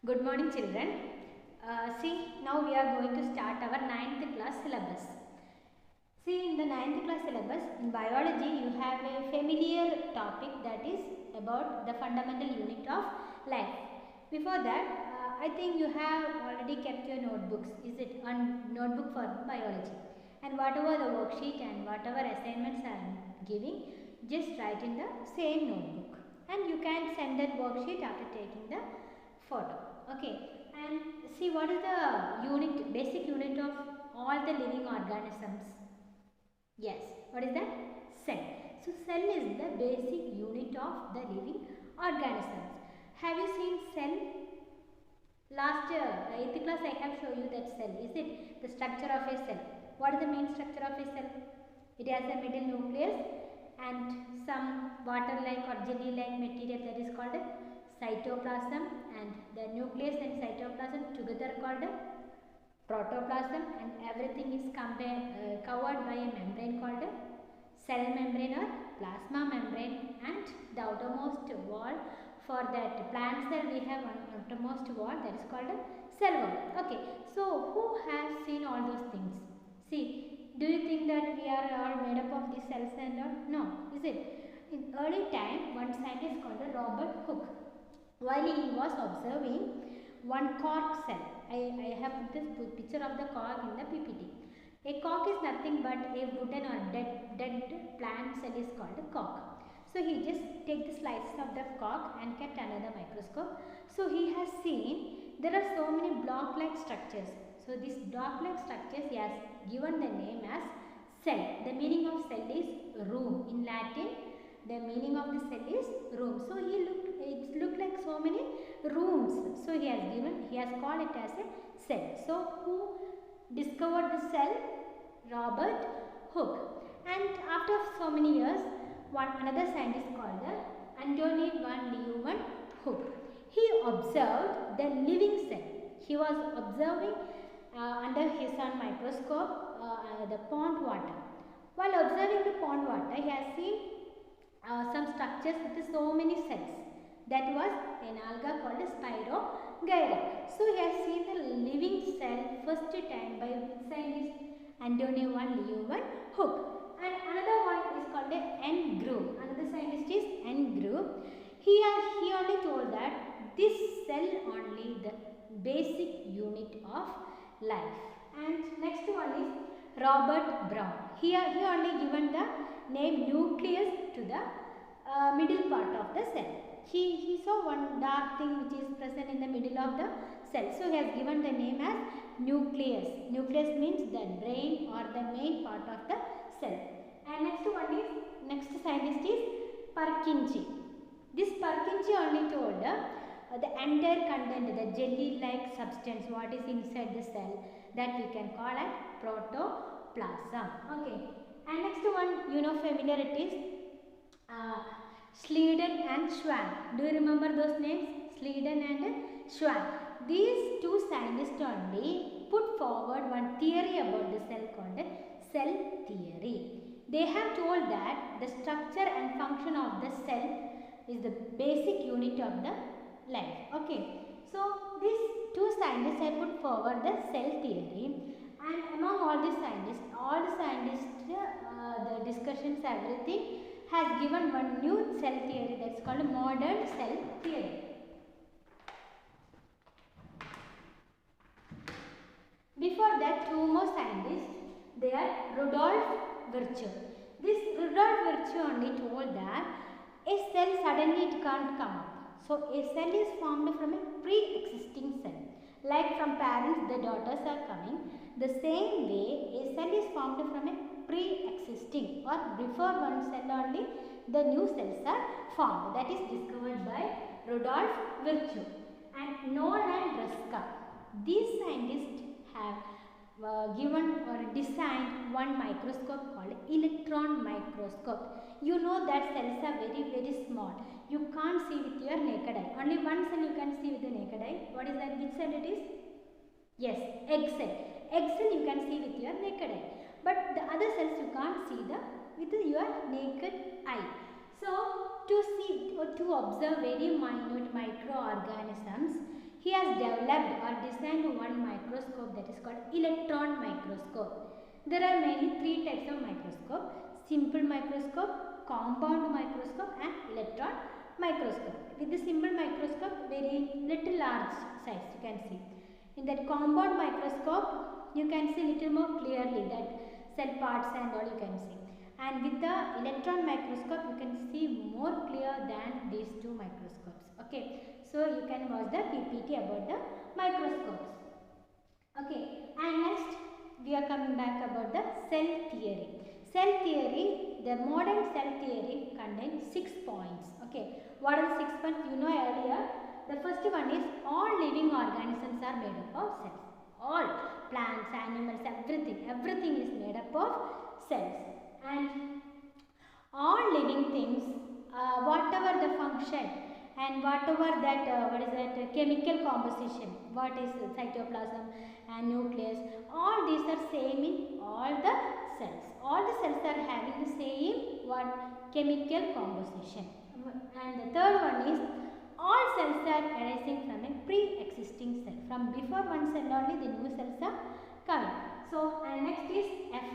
Good morning children. See, now we are going to start our 9th class syllabus. See, in the 9th class syllabus, in biology you have a familiar topic that is about the fundamental unit of life. Before that, I think you have already kept your notebooks, is it? On notebook for biology. And whatever the worksheet and whatever assignments I am giving, just write in the same notebook. And you can send that worksheet after taking the photo. Okay, and see what is the unit, basic unit of all the living organisms? Yes, what is that? Cell. So cell is the basic unit of the living organisms. Have you seen cell? Last 8th class I have shown you that cell. Is it the structure of a cell? What is the main structure of a cell? It has a middle nucleus and some water-like or jelly-like material that is called cytoplasm, and the nucleus and cytoplasm together called protoplasm, and everything is covered by a membrane called cell membrane or plasma membrane, and the outermost wall for that plant cell we have one outermost wall that is called cell wall. Okay, so who has seen all those things? See, do you think that we are all made up of these cells and all? No, is it? In early time, one scientist called Robert Hooke, while he was observing one cork cell. I have put this picture of the cork in the PPT. A cork is nothing but a wooden or dead plant cell is called a cork. So he just take the slices of the cork and kept under the microscope. So he has seen there are so many block-like structures. So these block-like structures he has given the name as cell. The meaning of cell is room. In Latin, the meaning of the cell is room. So it looked like so many rooms. So he has called it as a cell. So who discovered the cell? Robert Hooke. And after so many years, another scientist called Antony van Leeuwenhoek. He observed the living cell. He was observing under his own microscope the pond water. While observing the pond water, he has seen some structures with so many cells. That was an alga called Spirogyra. So he has seen the living cell first time by scientist Antony van Leeuwenhoek. And another one is called N. Grew. Another scientist is N. Grew. He only told that this cell only the basic unit of life. And next one is Robert Brown. Here he only given the name nucleus to the middle part of the cell. He saw one dark thing which is present in the middle of the cell. So he has given the name as nucleus. Nucleus means the brain or the main part of the cell. And next scientist is Purkinje. This Purkinje only told the entire content, the jelly-like substance what is inside the cell, that we can call as protoplasm. Okay. And next one, you know familiar it is Schleiden and Schwann. Do you remember those names? Schleiden and Schwann. These two scientists only put forward one theory about the cell called cell theory. They have told that the structure and function of the cell is the basic unit of the life. Okay. So these two scientists have put forward the cell theory, and among all the scientists, the discussions, everything has given one new cell theory, that's called modern cell theory. Before that, two more scientists, they are Rudolf Virchow. This Rudolf Virchow only told that a cell suddenly it can't come up. So a cell is formed from a pre-existing cell. Like from parents, the daughters are coming. The same way, a cell is formed from a pre-existing, or before one cell only, the new cells are formed. That is discovered by Rudolf Virchow and Knoll and Ruska. These scientists have given or designed one microscope called electron microscope. You know that cells are very small. You can't see with your naked eye. Only one cell you can see with the naked eye. What is that? Which cell it is? Yes, egg cell. Egg cell you can see with your naked eye. But the other cells you can't see with your naked eye. So to see or to observe very minute microorganisms, he has developed or designed one microscope that is called electron microscope. There are mainly three types of microscope: simple microscope, compound microscope and electron microscope. With the simple microscope, very little large size you can see. In that compound microscope, you can see little more clearly that cell parts and all you can see. And with the electron microscope, you can see more clear than these two microscopes. Okay, so you can watch the PPT about the microscopes. Okay, and next we are coming back about the cell theory. Cell theory, the modern cell theory contains 6 points. Okay, what are the 6 points? You know earlier, the first one is all living organisms are made up of cells. All plants, animals, everything is made up of cells. And all living things, whatever the function and whatever that chemical composition, what is cytoplasm and nucleus, all these are same in all the cells. All the cells are having the same chemical composition. And the third one is all cells are arising from a pre-existing cell. From before one cell only the new cells are coming. So and next is F.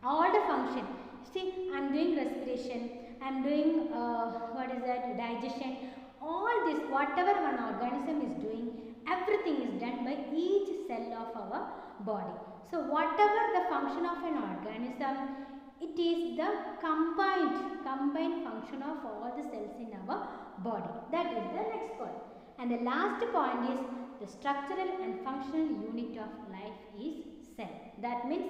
All the function. See, I am doing respiration, I am doing digestion. All this, whatever one organism is doing, everything is done by each cell of our body. So whatever the function of an organism, it is the combined function of all the cells in our body. That is the next point. And the last point is the structural and functional unit of life is cell. That means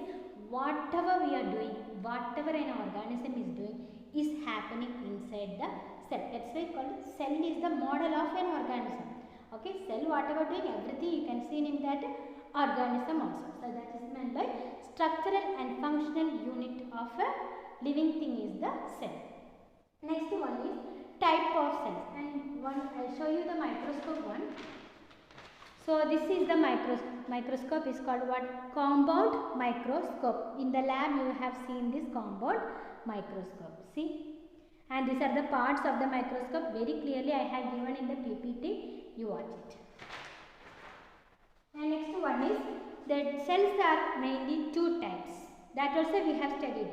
whatever we are doing, whatever an organism is doing is happening inside the cell. That's why called cell is the model of an organism. Okay, cell whatever doing, everything you can see in that organism also. So that is meant by structural and functional unit of a living thing is the cell. Next one is type of cells, and one I'll show you the microscope one. So this is the microscope is called what? Compound microscope. In the lab you have seen this compound microscope. See, and these are the parts of the microscope. Very clearly I have given in the PPT. You watch it. And next one is that cells are mainly two types. That also we have studied.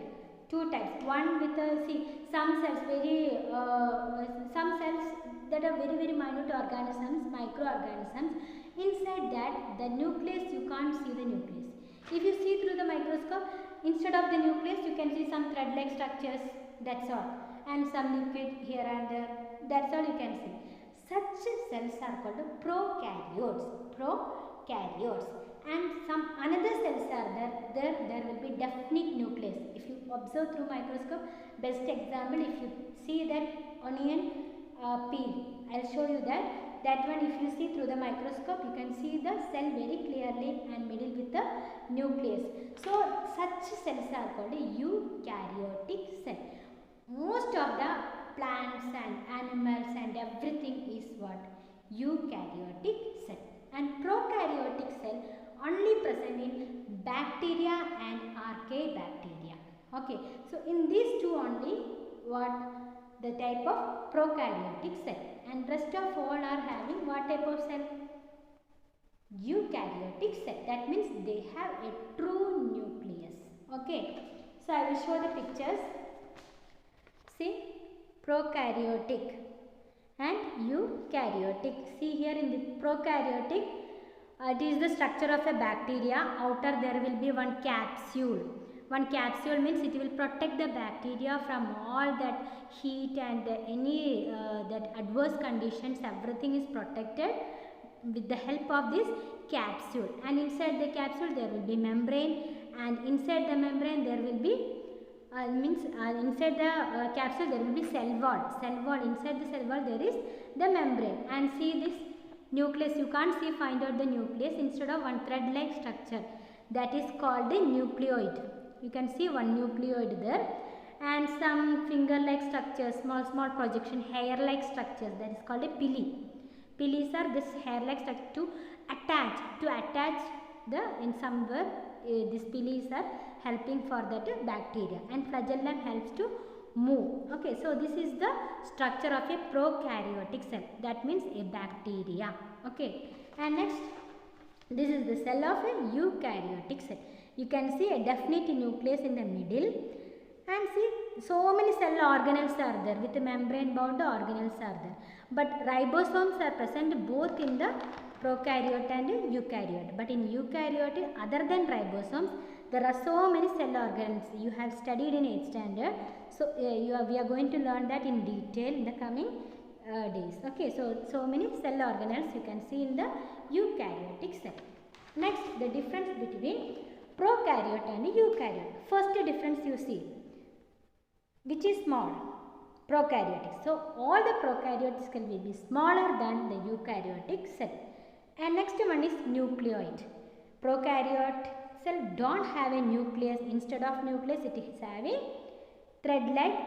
Two types. One with some cells some cells that are very minute organisms, microorganisms. Inside that, the nucleus, you can't see the nucleus. If you see through the microscope, instead of the nucleus, you can see some thread-like structures. That's all, and some liquid here and there. That's all you can see. Such cells are called prokaryotes. Prokaryotes. And some another cells are there. There will be definite nucleus. If you observe through microscope, best example, if you see that onion peel, I'll show you that. That one, if you see through the microscope, you can see the cell very clearly and middle with the nucleus. So such cells are called eukaryotic cell. Most of the plants and animals and everything is what? Eukaryotic cell. And prokaryotic cell only present in bacteria and archaebacteria. Okay, so in these two only what? The type of prokaryotic cell, and rest of all are having what type of cell? Eukaryotic cell. That means they have a true nucleus. Okay, so I will show the pictures. See, prokaryotic and eukaryotic. See here in the prokaryotic, it is the structure of a bacteria. Outer there will be one capsule. One capsule means it will protect the bacteria from all that heat and any that adverse conditions. Everything is protected with the help of this capsule. And inside the capsule there will be membrane, and inside the membrane there will be inside the capsule there will be cell wall. Inside the cell wall there is the membrane. And see this nucleus. You can't find out the nucleus. Instead of one thread-like structure, that is called the nucleoid. You can see one nucleoid there, and some finger-like structures, small projection, hair-like structures, that is called a pili. Pilis are this hair-like structure to attach the in somewhere. These pilis are helping for that bacteria, and flagellum helps to move. Okay, so this is the structure of a prokaryotic cell. That means a bacteria. Okay, and next, this is the cell of a eukaryotic cell. You can see a definite nucleus in the middle, and see so many cell organelles are there, with membrane bound organelles are there. But ribosomes are present both in the prokaryote and eukaryote. But in eukaryote, other than ribosomes, there are so many cell organelles you have studied in 8th standard. So we are going to learn that in detail in the coming days. Okay, so many cell organelles you can see in the eukaryotic cell. Next, the difference between prokaryote and eukaryote. First difference you see, which is small? Prokaryotic. So all the prokaryotic cell will be smaller than the eukaryotic cell. And next one is nucleoid. Prokaryote cell don't have a nucleus. Instead of nucleus, it is having thread-like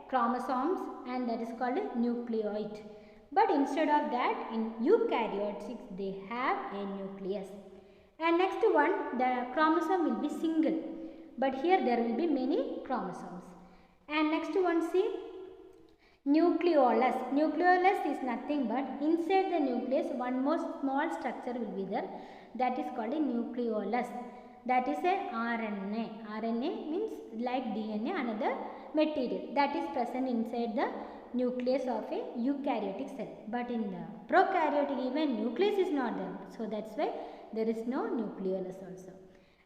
chromosomes, and that is called a nucleoid. But instead of that, in eukaryotes, they have a nucleus. And next one, the chromosome will be single, but here there will be many chromosomes. And next one, see, nucleolus. Nucleolus is nothing but inside the nucleus one more small structure will be there, that is called a nucleolus. That is a RNA. RNA means like DNA, another material that is present inside the nucleus of a eukaryotic cell. But in the prokaryotic, even nucleus is not there. So that's why there is no nucleolus also.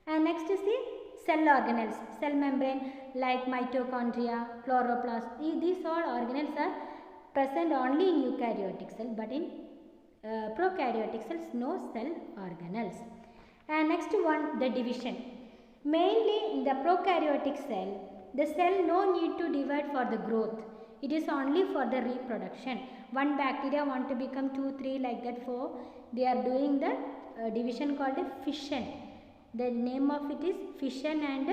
And next is the cell organelles, cell membrane like mitochondria, chloroplast. These all organelles are present only in eukaryotic cell, but in prokaryotic cells no cell organelles. And next one, the division. Mainly in the prokaryotic cell, the cell no need to divide for the growth. It is only for the reproduction. One bacteria want to become 2, 3 like that 4. They are doing the division called a fission. The name of it is fission and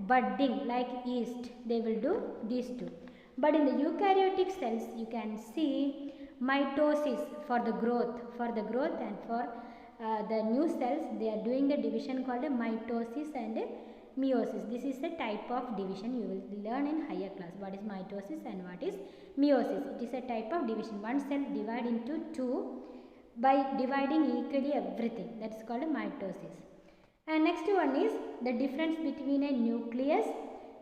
budding like yeast. They will do these two. But in the eukaryotic cells, you can see mitosis for the growth, and for the new cells, they are doing the division called a mitosis and a meiosis. This is a type of division you will learn in higher class. What is mitosis and what is meiosis? It is a type of division. One cell divide into 2 by dividing equally everything. That is called a mitosis. And next one is the difference between a nucleus,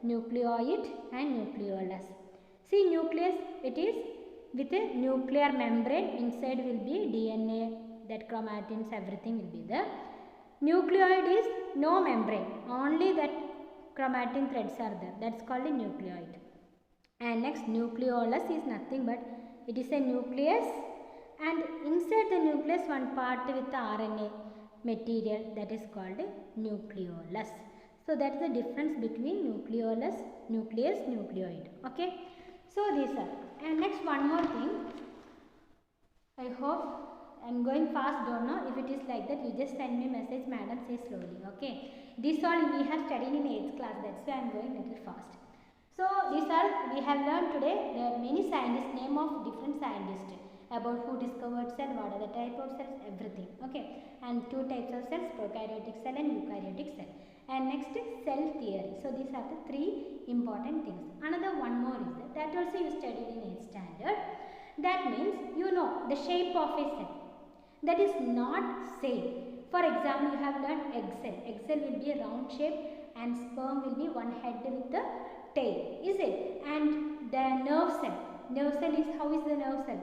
nucleoid and nucleolus. See, nucleus, it is with a nuclear membrane. Inside will be DNA, that chromatins, everything will be there. Nucleoid is no membrane, only that chromatin threads are there. That's called a nucleoid. And next, nucleolus is nothing but it is a nucleus, and inside the nucleus one part with the RNA material, that is called a nucleolus. So that is the difference between nucleolus, nucleus, nucleoid. Okay. So these are. And next one more thing. I hope I am going fast, don't know. If it is like that, you just send me message, madam, say slowly. Okay. This all we have studied in 8th class. That's why I am going little fast. So these are, we have learned today. There are many scientists, name of different scientists, about who discovered cell, what are the type of cells, everything. Okay. And 2 types of cells, prokaryotic cell and eukaryotic cell. And next is cell theory. So these are the 3 important things. Another one more is that also you studied in 8th standard. That means you know the shape of a cell. That is not same. For example, you have learned egg cell. Egg cell will be a round shape and sperm will be one head with the tail. Is it? And the nerve cell. Nerve cell is, how is the nerve cell?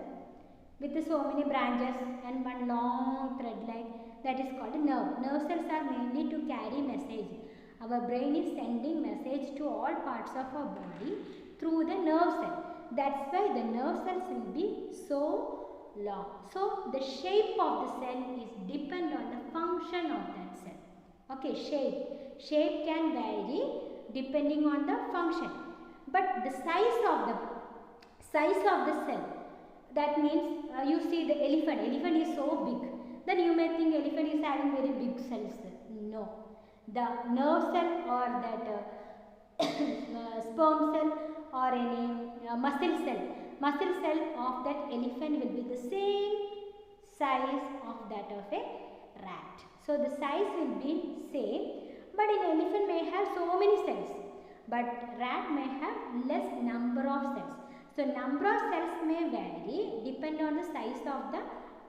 With so many branches and one long thread like, that is called a nerve. Nerve cells are mainly to carry message. Our brain is sending message to all parts of our body through the nerve cell. That's why the nerve cells will be so long. So the shape of the cell is depend on the function of that cell. Okay, shape can vary depending on the function. But the size of the cell, that means you see the elephant is so big. Then you may think elephant is having very big cells. No. The nerve cell or that sperm cell or any muscle cell of that elephant will be the same size of that of a rat. So the size will be same, but an elephant may have so many cells. but rat may have less number of cells. So number of cells may vary depend on the size of the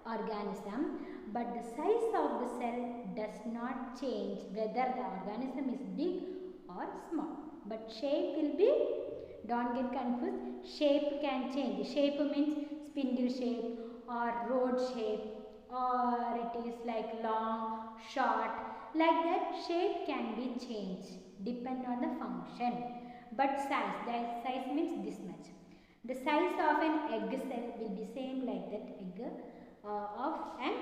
organism, but the size of the cell does not change whether the organism is big or small. But shape will be, don't get confused, shape can change. Shape means spindle shape or rod shape, or it is like long, short, like that shape can be changed depend on the function. But size, that size means this much. The size of an egg cell will be same like that egg of an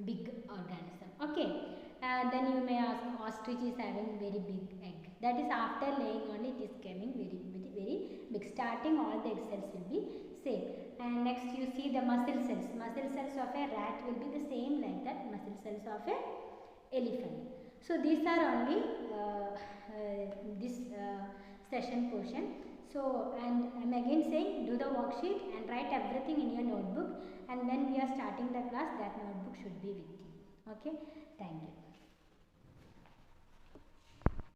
big organism. Okay. Then you may ask, ostrich is having very big egg. That is after laying only it is coming very big. Starting all the egg cells will be same. And next you see the muscle cells. Muscle cells of a rat will be the same like that muscle cells of a elephant. So these are only this session portion. So, and I am again saying, do the worksheet and write everything in your notebook, and when we are starting the class, that notebook should be with you. Okay, thank you.